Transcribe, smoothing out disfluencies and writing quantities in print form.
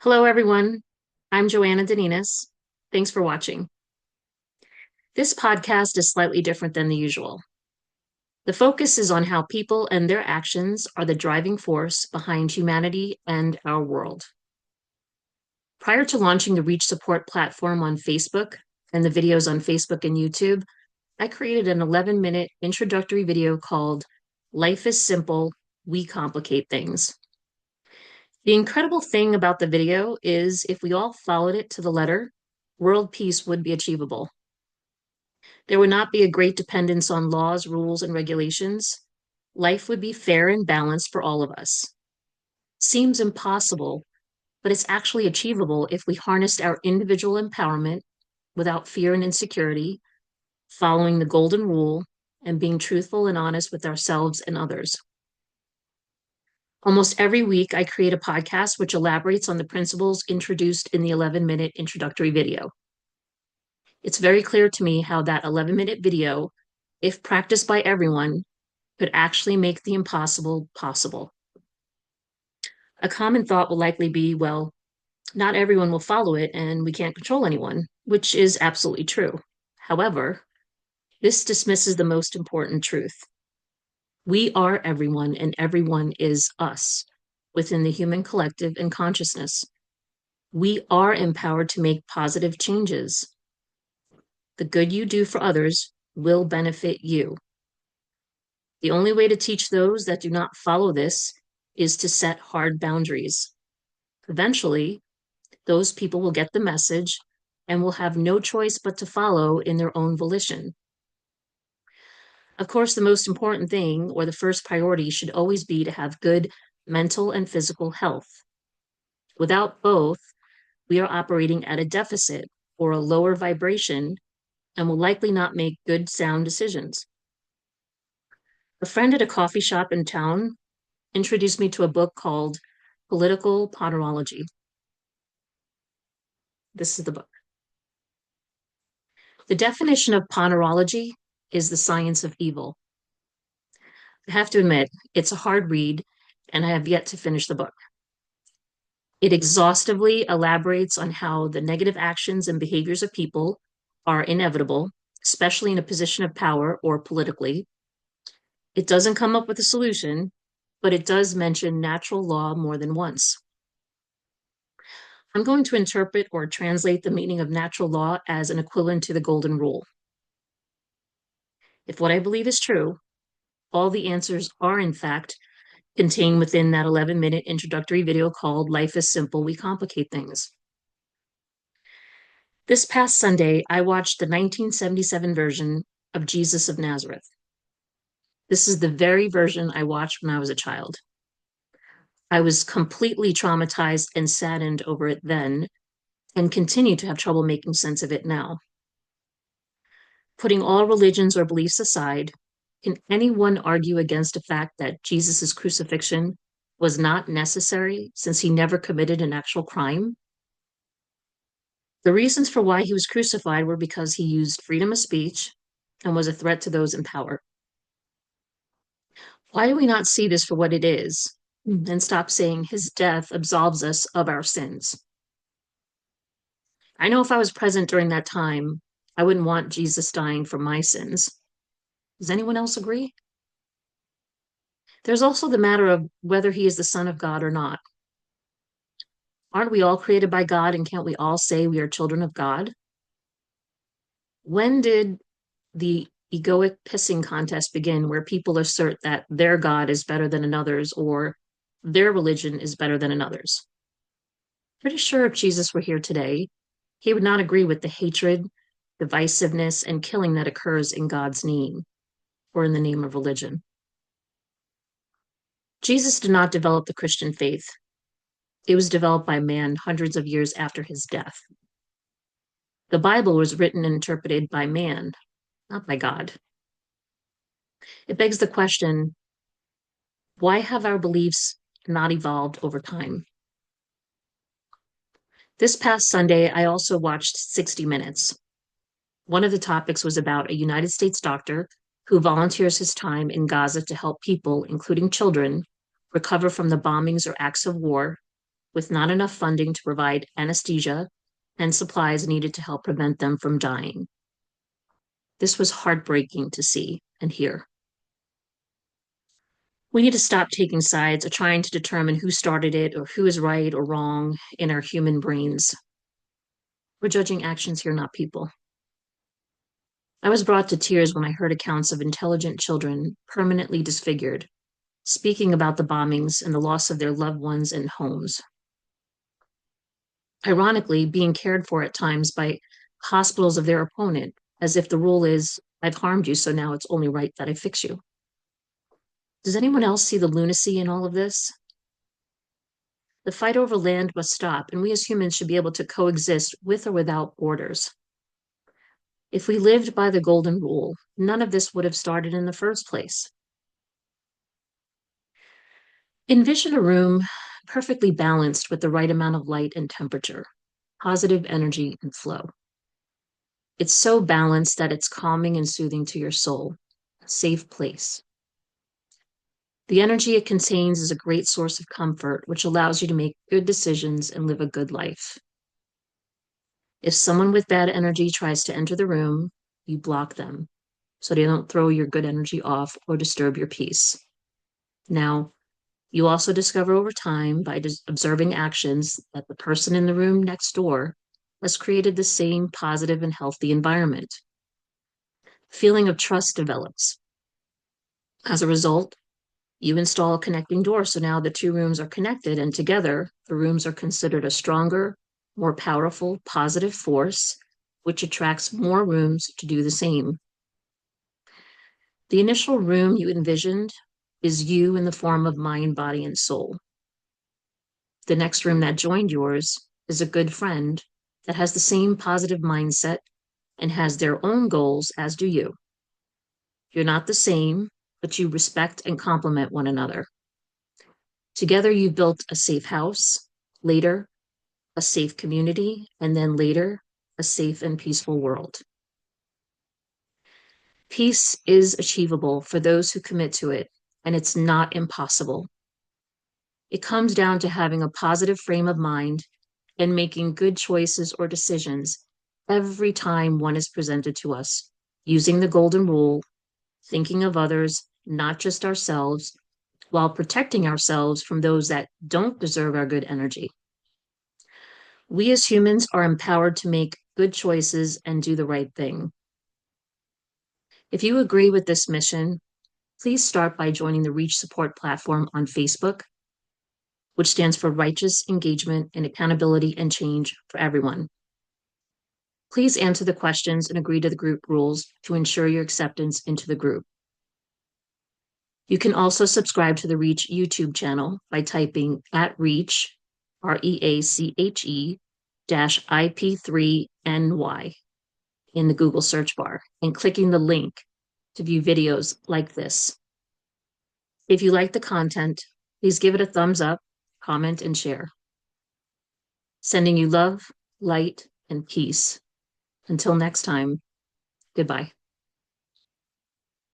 Hello, everyone. I'm Joanna Daninas. Thanks for watching. This podcast is slightly different than the usual. The focus is on how people and their actions are the driving force behind humanity and our world. Prior to launching the REACHE support platform on Facebook and the videos on Facebook and YouTube, I created an 11-minute introductory video called Life is Simple, We Complicate Things. The incredible thing about the video is if we all followed it to the letter, world peace would be achievable. There would not be a great dependence on laws, rules, and regulations. Life would be fair and balanced for all of us. Seems impossible, but it's actually achievable if we harnessed our individual empowerment without fear and insecurity, following the golden rule, and being truthful and honest with ourselves and others. Almost every week, I create a podcast which elaborates on the principles introduced in the 11-minute introductory video. It's very clear to me how that 11-minute video, if practiced by everyone, could actually make the impossible possible. A common thought will likely be, well, not everyone will follow it and we can't control anyone, which is absolutely true. However, this dismisses the most important truth. We are everyone and everyone is us within the human collective and consciousness. We are empowered to make positive changes. The good you do for others will benefit you. The only way to teach those that do not follow this is to set hard boundaries. Eventually, those people will get the message and will have no choice but to follow in their own volition. Of course, the most important thing, or the first priority, should always be to have good mental and physical health. Without both, we are operating at a deficit or a lower vibration and will likely not make good, sound decisions. A friend at a coffee shop in town introduced me to a book called Political Ponerology. This is the book. The definition of ponerology is the science of evil. I have to admit, it's a hard read, and I have yet to finish the book. It exhaustively elaborates on how the negative actions and behaviors of people are inevitable, especially in a position of power or politically. It doesn't come up with a solution, but it does mention natural law more than once. I'm going to interpret or translate the meaning of natural law as an equivalent to the golden rule. If what I believe is true, all the answers are, in fact, contained within that 11-minute introductory video called Life is Simple, We Complicate Things. This past Sunday, I watched the 1977 version of Jesus of Nazareth. This is the very version I watched when I was a child. I was completely traumatized and saddened over it then, and continue to have trouble making sense of it now. Putting all religions or beliefs aside, can anyone argue against the fact that Jesus' crucifixion was not necessary since he never committed an actual crime? The reasons for why he was crucified were because he used freedom of speech and was a threat to those in power. Why do we not see this for what it is and stop saying his death absolves us of our sins? I know if I was present during that time, I wouldn't want Jesus dying for my sins. Does anyone else agree? There's also the matter of whether he is the Son of God or not. Aren't we all created by God, and can't we all say we are children of God? When did the egoic pissing contest begin where people assert that their God is better than another's or their religion is better than another's? Pretty sure if Jesus were here today, he would not agree with the hatred, divisiveness, and killing that occurs in God's name or in the name of religion. Jesus did not develop the Christian faith. It was developed by man hundreds of years after his death. The Bible was written and interpreted by man, not by God. It begs the question, why have our beliefs not evolved over time? This past Sunday, I also watched 60 Minutes. One of the topics was about a United States doctor who volunteers his time in Gaza to help people, including children, recover from the bombings or acts of war, with not enough funding to provide anesthesia and supplies needed to help prevent them from dying. This was heartbreaking to see and hear. We need to stop taking sides or trying to determine who started it or who is right or wrong in our human brains. We're judging actions here, not people. I was brought to tears when I heard accounts of intelligent children permanently disfigured, speaking about the bombings and the loss of their loved ones and homes. Ironically, being cared for at times by hospitals of their opponent, as if the rule is, I've harmed you, so now it's only right that I fix you. Does anyone else see the lunacy in all of this? The fight over land must stop, and we as humans should be able to coexist with or without borders. If we lived by the golden rule, none of this would have started in the first place. Envision a room perfectly balanced with the right amount of light and temperature, positive energy and flow. It's so balanced that it's calming and soothing to your soul, a safe place. The energy it contains is a great source of comfort, which allows you to make good decisions and live a good life. If someone with bad energy tries to enter the room, you block them so they don't throw your good energy off or disturb your peace. Now, you also discover over time by observing actions that the person in the room next door has created the same positive and healthy environment. Feeling of trust develops. As a result, you install a connecting door, so now the two rooms are connected, and together, the rooms are considered a stronger, more powerful, positive force, which attracts more rooms to do the same. The initial room you envisioned is you in the form of mind, body, and soul. The next room that joined yours is a good friend that has the same positive mindset and has their own goals, as do you. You're not the same, but you respect and complement one another. Together, you've built a safe house, later, a safe community, and then later, a safe and peaceful world. Peace is achievable for those who commit to it, and it's not impossible. It comes down to having a positive frame of mind and making good choices or decisions every time one is presented to us, using the golden rule, thinking of others, not just ourselves, while protecting ourselves from those that don't deserve our good energy. We as humans are empowered to make good choices and do the right thing. If you agree with this mission, please start by joining the REACHE support platform on Facebook, which stands for Righteous Engagement and Accountability and Change for Everyone. Please answer the questions and agree to the group rules to ensure your acceptance into the group. You can also subscribe to the REACHE YouTube channel by typing @REACHE, REACHE -IP3NY in the Google search bar and clicking the link to view videos like this. If you like the content, please give it a thumbs up, comment, and share. Sending you love, light, and peace. Until next time, goodbye.